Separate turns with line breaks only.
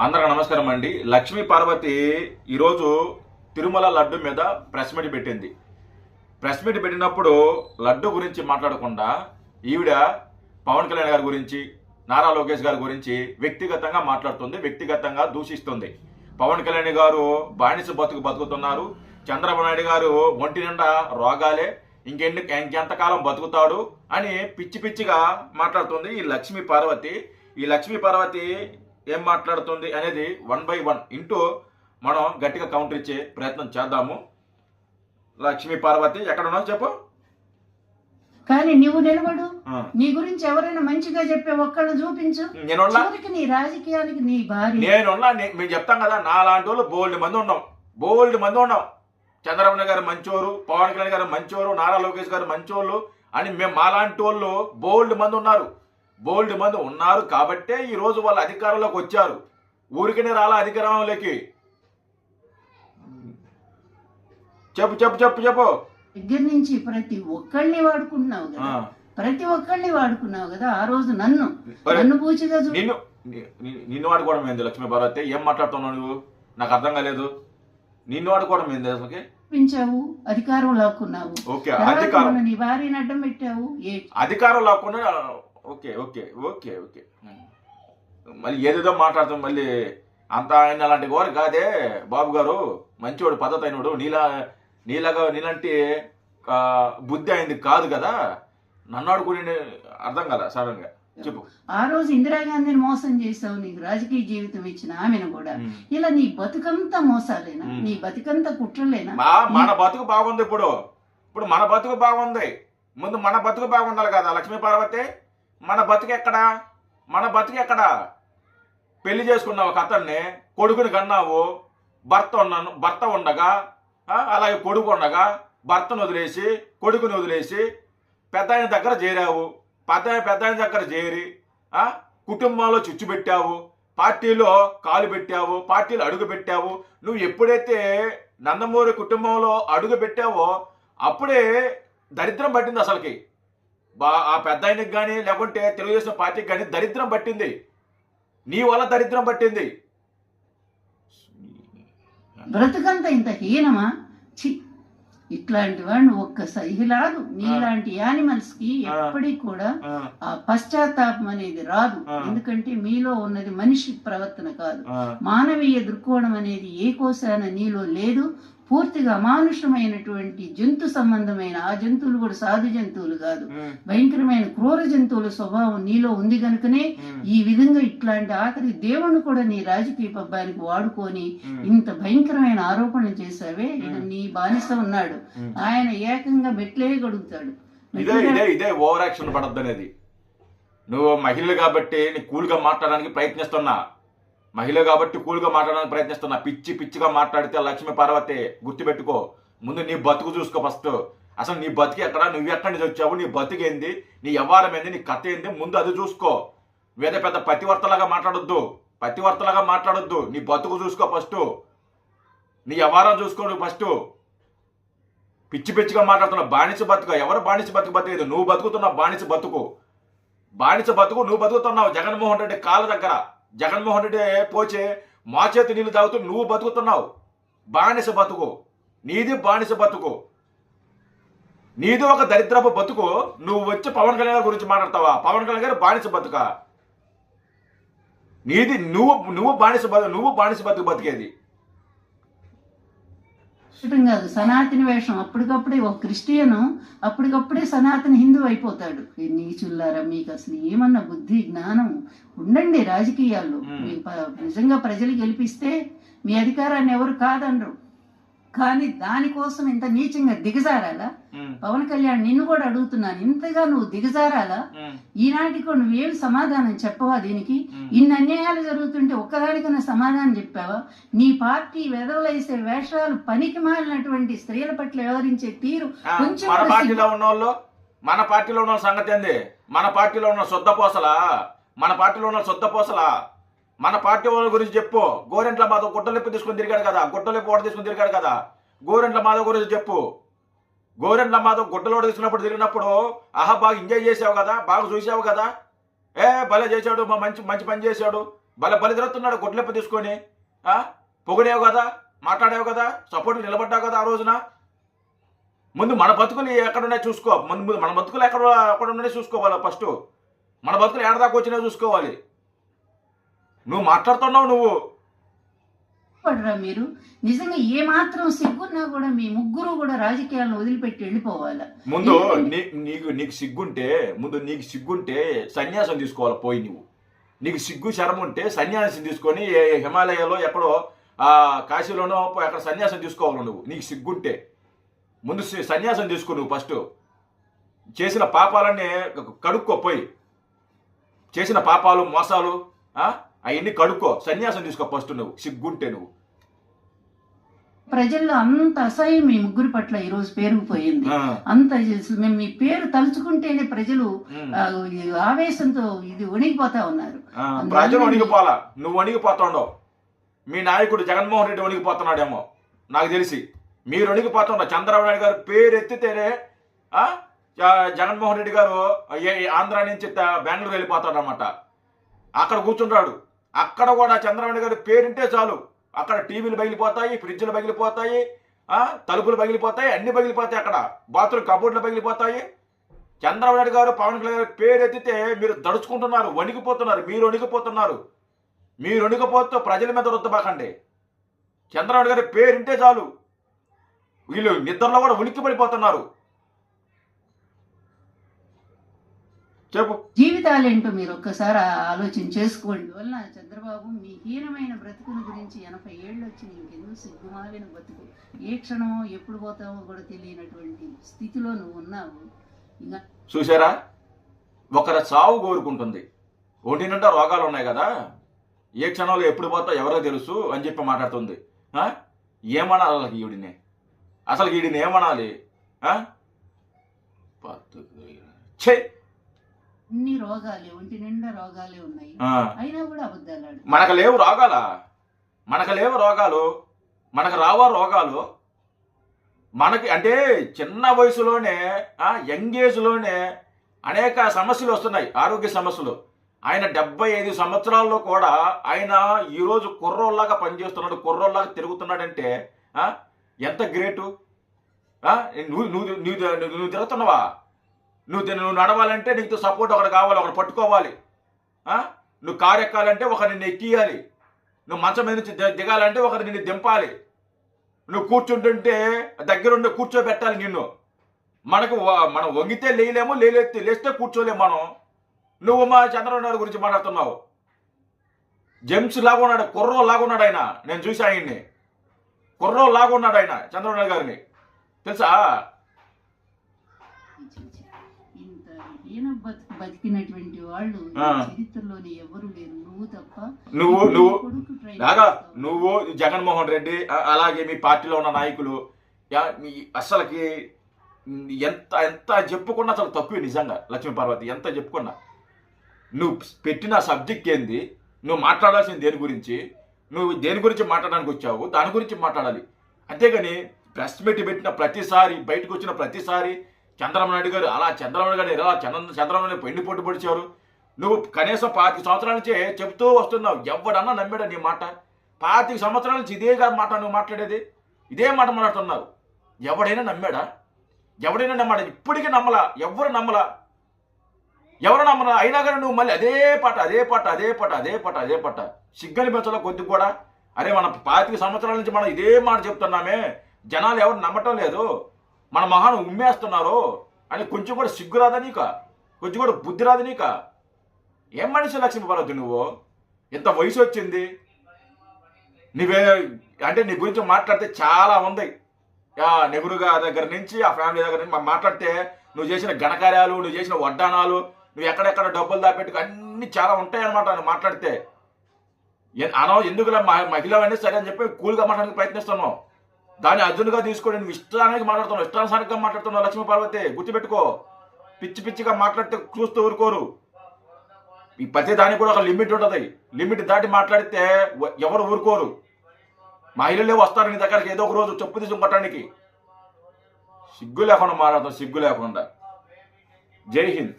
అందరికి నమస్కారం అండి. లక్ష్మీ పార్వతి ఈరోజు తిరుమల లడ్డు మీద ప్రెస్ మీట్ పెట్టింది. ప్రెస్ మీట్ పెట్టినప్పుడు లడ్డు గురించి మాట్లాడకుండా ఈవిడ పవన్ కళ్యాణ్ గారి గురించి, నారా లోకేష్ గారి గురించి వ్యక్తిగతంగా మాట్లాడుతుంది, వ్యక్తిగతంగా దూషిస్తుంది. పవన్ కళ్యాణ్ గారు బానిస బతుకుతున్నారు, చంద్రబాబు నాయుడు గారు ఒంటి నిండా రోగాలే, ఇంకెంతకాలం బతుకుతాడు అని పిచ్చి పిచ్చిగా మాట్లాడుతుంది ఈ లక్ష్మీ పార్వతి. ఈ లక్ష్మీ పార్వతి ఏం మాట్లాడుతుంది అనేది 1 by 1 ఇంటూ మనం గట్టిగా కౌంటర్ ఇచ్చే ప్రయత్నం చేద్దాము. లక్ష్మీ పార్వతి ఎక్కడ ఉన్నావు చెప్పు.
కానీ నువ్వు నిలబడు, నీ గురించి ఎవరైనా మంచిగా చెప్పే ఒక్కళ్ళు చూపించు. చివరికి నీ రాజకీయానికి నీ భార్య
నేనున్నా. మేము చెప్తాం కదా, నా లాంటి వాళ్ళు బోల్డ్ మంది ఉన్నాం. చంద్రబాబు నాయుడు గారు మంచోరు, పవన్ కళ్యాణ్ గారు మంచోరు, నారా లోకేష్ గారు మంచోళ్ళు అని మేము మాలాంటి వాళ్ళు బోల్డ్ మంది ఉన్నారు కాబట్టే ఈ రోజు వాళ్ళు అధికారంలోకి వచ్చారు. ఊరికనే రాలా అధికారంలోకి. చెప్పు
దగ్గర నుంచి ప్రతి ఒక్కళ్ళని వాడుకుంటున్నావు కదా. ఆ రోజు నన్ను పూచిగా
నిన్ను వాడుకోవడం ఏంది లక్ష్మీ పార్వతి? ఏం మాట్లాడుతున్నావు నువ్వు? నాకు అర్థం కాలేదు. నిన్ను వాడుకోవడం ఏంది అసలుకి?
పెంచావు, అధికారం లాక్కున్నావు.
ఓకే, అధికారం
నీ భార్యని అడ్డం పెట్టావు.
అధికారం లాక్కున్నా. ఓకే, మళ్ళీ ఏదేదో మాట్లాడుతాం. మళ్ళీ అంత ఆయన అలాంటి వారు కాదే బాబు గారు, మంచివాడు, పద్ధతి అయినవాడు. నీలాంటి బుద్ధి అయింది కాదు కదా. నన్ను ఆడుకుని అర్థం కదా సడన్ గా. చెప్పు.
ఆ రోజు ఇందిరాగాంధీని మోసం చేసావు, నీకు రాజకీయ జీవితం ఇచ్చిన ఆమెను కూడా. ఇలా నీ బతుకంతా మోసాలేనా? నీ బతుకంతా కుట్రలేనా?
మన బతుకు బాగుంది. ఇప్పుడు మన బతుకు బాగుంది. ముందు మన బతుకు బాగుండాలి కదా లక్ష్మీ పార్వతి. మన బతుకు ఎక్కడా? పెళ్లి చేసుకున్నావు ఒక అతన్ని, కొడుకుని కన్నావు, భర్త ఉండగా, అలాగే కొడుకు ఉండగా భర్తను వదిలేసి, కొడుకుని వదిలేసి పెద్ద ఆయన దగ్గర చేరావు. పెద్ద ఆయన దగ్గర చేరి కుటుంబంలో చిచ్చు పెట్టావు, పార్టీలో కాలు పెట్టావు, పార్టీలో అడుగు పెట్టావు. నువ్వు ఎప్పుడైతే నందమూరి కుటుంబంలో అడుగు పెట్టావో అప్పుడే దరిద్రం పట్టింది అసలుకి. ఆ పెద్ద ఆయనకి కానీ లేకుంటే తెలుగుదేశం పార్టీకి కానీ దరిద్రం పట్టింది. నీ వల్ల దరిద్రం పట్టింది.
బ్రతుకంతా ఇంత హీనమా? ఇట్లాంటి వాడిని ఒక్క సహిలాదు. నీలాంటి యానిమల్స్ కి ఎప్పటికి కూడా ఆ పశ్చాత్తాపం అనేది రాదు. ఎందుకంటే మీలో ఉన్నది మనిషి ప్రవర్తన కాదు, మానవీయ దృక్కోణం అనేది ఏ కోశాన నీలో లేదు. పూర్తిగా అమానుషమైనటువంటి జంతు సంబంధమైన, ఆ జంతువులు కూడా సాధు జంతువులు కాదు, భయంకరమైన క్రూర జంతువుల స్వభావం నీలో ఉంది కనుకనే ఈ విధంగా ఇట్లాంటి ఆఖరి దేవుణ్ణి కూడా నీ రాజకీయ పబ్బానికి వాడుకొని ఇంత భయంకరమైన ఆరోపణలు చేశావే. నీ బానిస ఉన్నాడు, ఆయన ఏకంగా మెట్లే గడుగుతాడు.
ఇదే ఓవర్ యాక్షన్ పడద్దు అనేది. నువ్వు మహిళలు కాబట్టి నీ కూల్గా మాట్లాడడానికి ప్రయత్నిస్తున్నా, పిచ్చిగా మాట్లాడితే లక్ష్మీ పార్వతి గుర్తుపెట్టుకో. ముందు నీ బతుకు చూసుకో ఫస్ట్. అసలు నీ బతికి ఎక్కడ, నువ్వు ఎక్కడి నుంచి వచ్చావు, నీ బతికేంది, నీ వ్యవహారం ఏంది, నీ కథ ఏంది, ముందు అది చూసుకో. వేరే పెద్ద పతివర్తలాగా మాట్లాడొద్దు. నీ బతుకు చూసుకో ఫస్ట్, నీ వ్యవహారం చూసుకో నువ్వు ఫస్ట్. పిచ్చిగా మాట్లాడుతున్నావు. బానిస బతుకు. ఎవరు బానిస బతికేది? నువ్వు బతుకుతున్నావు బానిస బతుకు. నువ్వు బతుకుతున్నావు జగన్మోహన్ రెడ్డి కాళ్ళ దగ్గర. జగన్మోహన్ రెడ్డి పోచే మా చేతి నీళ్ళు తాగుతూ నువ్వు బతుకుతున్నావు. బానిస బతుకు నీది ఒక దరిద్రపు బతుకు. నువ్వు వచ్చి పవన్ కళ్యాణ్ గారి గురించి మాట్లాడతావా? పవన్ కళ్యాణ్ గారు బానిస బతుక నీది. నువ్వు బానిస బతుకు బతికేది
కాదు. సనాతన వేషం అప్పటికప్పుడే ఒక క్రిస్టియను అప్పటికప్పుడే సనాతన హిందూ అయిపోతాడు. నీచుల్లారా, మీకు అసలు ఏమన్నా బుద్ధి జ్ఞానం ఉండండి రాజకీయాల్లో. నిజంగా ప్రజలు గెలిపిస్తే మీ అధికారాన్ని ఎవరు కాదనరు. కానీ దానికోసం ఇంత నీచంగా దిగజారాలా? పవన్ కళ్యాణ్ నిన్ను కూడా అడుగుతున్నాను, ఇంతగా నువ్వు దిగజారాలా? ఈనాటికి నువ్వేమి సమాధానం చెప్పవా? దీనికి ఇన్ని అన్యాయాలు జరుగుతుంటే ఒక్కదానికన్నా సమాధానం చెప్పావా? నీ పార్టీ వెదవలేసే వేషాలు, పనికి మాలినటువంటి స్త్రీల పట్ల వ్యవహరించే తీరు కొంచెం
మన పార్టీలో ఉన్న సంగతి ఏంది? మన పార్టీలో ఉన్న సొద్దపోసలా? మన పార్టీ వాళ్ళ గురించి చెప్పు. గోరెంట్ల మాధవ్ గుట్టలెప్పి తీసుకుని తిరిగాడు కదా, గోరెంట్ల మాధవ్ గురించి చెప్పు. గోరెంట్ల మాధవ్ గుట్టలోడు తిరిగినప్పుడు బాగా ఎంజాయ్ చేసావు కదా, బాగా చూసావు కదా. భలే చేశాడు, మంచి పని చేశాడు, బలి తిరుగుతున్నాడు గొడ్లెప్ప తీసుకొని. పొగిడేవు కదా, మాట్లాడావు కదా, సపోర్ట్ నిలబడ్డావు కదా ఆ రోజున. ముందు మన బతుకులు ఎక్కడున్నాయి చూసుకో. ముందు మన బతుకులు ఎక్కడ ఉన్నాయి చూసుకోవాలి. ఫస్ట్ మన బతుకులు ఏడదాకా వచ్చినా చూసుకోవాలి. నువ్వు మాట్లాడుతున్నావు నువ్వు
పడరా మీరు నిజంగా ఏ మాత్రం సిగ్గున్నా కూడా మీ ముగ్గురు కూడా రాజకీయాలను వదిలిపెట్టి వెళ్ళిపోవాలా.
ముందు నీకు సిగ్గుంటే సన్యాసం తీసుకోవాలి. పోయి నీకు సిగ్గు శరం ఉంటే సన్యాసం తీసుకొని హిమాలయాలో ఎక్కడో కాశీలోనో అక్కడ సన్యాసం తీసుకోవాలి. నీకు సిగ్గుంటే ముందు సన్యాసం తీసుకో. నువ్వు ఫస్ట్ చేసిన పాపాలన్నీ కడుక్కో. పోయి చేసిన పాపాలు మోసాలు అవన్నీ కడుక్కో. సన్యాసం తీసుకో ఫస్ట్ నువ్వు సిగ్గుంటే. నువ్వు
ప్రజల్లో అంత అసహ్యం మీ ముగ్గురు పట్ల ఈ రోజు పేరుకుపోయింది. అంత మేము మీ పేరు తలుచుకుంటేనే ప్రజలు ఆవేశంతో ఇది వణిగిపోతా ఉన్నారు.
ప్రజలు వణిగిపోవాలా, నువ్వు వణిగిపోతావు. మీ నాయకుడు జగన్మోహన్ రెడ్డి వణిగిపోతున్నాడేమో నాకు తెలిసి. మీరు వణిగిపోతున్నారు. చంద్రబాబు నాయుడు గారు పేరు ఎత్తితేనే జగన్మోహన్ రెడ్డి గారు ఆంధ్ర నుంచి బెంగళూరు వెళ్ళిపోతాడు అనమాట. అక్కడ కూర్చుంటాడు. అక్కడ కూడా చంద్రబాబు నాయుడు గారు పేరుంటే చాలు, అక్కడ టీవీలు పగిలిపోతాయి, ఫ్రిడ్జ్లు పగిలిపోతాయి, తలుపులు పగిలిపోతాయి, అన్ని పగిలిపోతాయి. అక్కడ బాత్రూమ్ కబోర్డ్లు పగిలిపోతాయి. చంద్రబాబు నాయుడు గారు, పవన్ కళ్యాణ్ గారు పేరు ఎత్తితే మీరు దడుచుకుంటున్నారు, వణికిపోతున్నారు. మీరు వణికిపోతూ ప్రజల మీద రుద్దబాకండి. చంద్రబాబు గారి పేరుంటే చాలు వీళ్ళు నిద్రలో కూడా ఉలిక్కి పడిపోతున్నారు. చెప్పు.
జీవితాలేంటో మీరు ఒక్కసారి ఆలోచన చేసుకోండి. వల్ల చంద్రబాబు మీ హీనమైన బ్రతుకుని గురించి 80 ఏళ్ళు వచ్చి ఇంకెందుకు సిగ్గుమాలిన బతుకు, ఏ క్షణమో ఎప్పుడు పోతావో కూడా తెలియనటువంటి స్థితిలో నువ్వు ఉన్నావు. ఇంకా
చూసారా, ఒకరి చావు కోరుకుంటుంది. ఒంటి నిండా రోగాలు ఉన్నాయి కదా, ఏ క్షణంలో ఎప్పుడు పోతావు ఎవరో తెలుసు అని చెప్పి మాట్లాడుతుంది. ఏమనాలి ఈవిడిని? అసలు వీడిని ఏమనాలి?
అన్ని రోగాలే, ఒంటి నిండా రోగాలే ఉన్నాయి, అయినా కూడా అబద్ధాలు.
మనకు లేవు రోగాలు, మనకు రావా రోగాలు. మనకి అంటే చిన్న వయసులోనే యంగ్ ఏజ్లోనే అనేక సమస్యలు వస్తున్నాయి, ఆరోగ్య సమస్యలు. ఆయన 75 సంవత్సరాల్లో కూడా ఆయన ఈరోజు కుర్రోల్లాగా పనిచేస్తున్నాడు, కుర్రోల్లాగా తిరుగుతున్నాడంటే ఎంత గ్రేటు. నువ్వు తిరుగుతున్నావా? నువ్వు నడవాలంటే నీకు సపోర్ట్ ఒకటి కావాలి, ఒకటి పట్టుకోవాలి. నువ్వు కారు ఎక్కాలంటే ఒకరు నిన్ను ఎక్కియాలి. నువ్వు మంచం మీద నుంచి దిగాలంటే ఒకరు నిన్ను దింపాలి. నువ్వు కూర్చుంటుంటే దగ్గరుండి కూర్చోబెట్టాలి నిన్ను. మనం వంగితే లేయలేము, లేస్తే కూర్చోలేము మనం. నువ్వు మా చంద్రబాబు నాయుడు గురించి మాట్లాడుతున్నావు. జెమ్స్ లాగా ఉన్నాడు, కుర్రో లాగా ఉన్నాడు ఆయన. నేను చూసి ఆయన్ని కుర్రో లాగా ఉన్నాడు ఆయన, చంద్రబాబు నాయుడు గారిని తెలుసా?
బతికినటువంటి వాళ్ళు చరిత్రలోని ఎవరు లేరు, నువ్వు తప్ప.
నువ్వు జగన్మోహన్ రెడ్డి, అలాగే మీ పార్టీలో ఉన్న నాయకులు అసలుకి ఎంత ఎంత చెప్పుకున్నా అసలు తక్కువ. నిజంగా లక్ష్మీపార్వతి ఎంత చెప్పుకున్నా, నువ్వు పెట్టిన సబ్జెక్ట్ ఏంది, నువ్వు మాట్లాడాల్సింది దేని గురించి, నువ్వు దేని గురించి మాట్లాడడానికి వచ్చావు దాని గురించి మాట్లాడాలి. అంతేగాని ప్రెస్ మీట్ పెట్టిన ప్రతిసారి, బయటకు వచ్చిన ప్రతిసారి చంద్రబాబు నాయుడు గారు అలా, చంద్రబాబు నాయుడు గారు ఎలా, చంద్రబాబు నాయుడు పెండి పొట్టు పొడిచారు. నువ్వు కనీసం 25 సంవత్సరాల నుంచే చెప్తూ వస్తున్నావు. ఎవడన్నా నమ్మాడా నీ మాట? 25 సంవత్సరాల నుంచి ఇదే కాదు మాట నువ్వు మాట్లాడేది, ఇదే మాట మాట్లాడుతున్నావు. ఎవడైనా నమ్మాడా? ఇప్పటికీ నమ్మలా, ఎవరు నమ్మలా. అయినా కానీ నువ్వు మళ్ళీ అదే పాట సిగ్గని పెంచలో కొద్ది కూడా. అరే మన 25 సంవత్సరాల నుంచి మనం ఇదే మాట చెప్తున్నామే, జనాలు ఎవరు నమ్మటం లేదు, మన మహాను ఉమ్మేస్తున్నారు అని కొంచెం కూడా సిగ్గు రాదా నీక? కొంచెం కూడా బుద్ధి రాదు నీక? ఏం మనిషి లక్ష్మీపార్వతి నువ్వు? ఎంత వయసు వచ్చింది నువ్వే అంటే నీ గురించి మాట్లాడితే చాలా ఉంది. నెహ్రూ గారి దగ్గర నుంచి, ఆ ఫ్యామిలీ దగ్గర నుంచి మాట్లాడితే నువ్వు చేసిన ఘనకార్యాలు, నువ్వు చేసిన వడ్డానాలు, నువ్వు ఎక్కడెక్కడ డబ్బులు దాపెట్టుకు అన్నీ చాలా ఉంటాయి అన్నమాట. నువ్వు మాట్లాడితే ఎందుకులా మహిళవన్నీ సరే అని చెప్పి కూల్గా మాట్లాడడానికి ప్రయత్నిస్తున్నావు. దాన్ని అర్జునుగా తీసుకొని నువ్వు ఇష్టానికి మాట్లాడుతున్నావు, ఇష్టానుసారంగా మాట్లాడుతున్నావు. లక్ష్మీపార్వతి గుర్తుపెట్టుకో, పిచ్చిగా మాట్లాడితే చూస్తూ ఊరుకోరు. ఈ ప్రతి దానికి కూడా ఒక లిమిట్ ఉంటుంది. లిమిట్ దాటి మాట్లాడితే ఎవరు ఊరుకోరు. మహిళలే వస్తారు నీ దగ్గరికి ఏదో ఒక రోజు చెప్పు తీసి కొట్టడానికి. సిగ్గు లేకుండా మాట్లాడతాం, సిగ్గు లేకుండా. జై హింద్.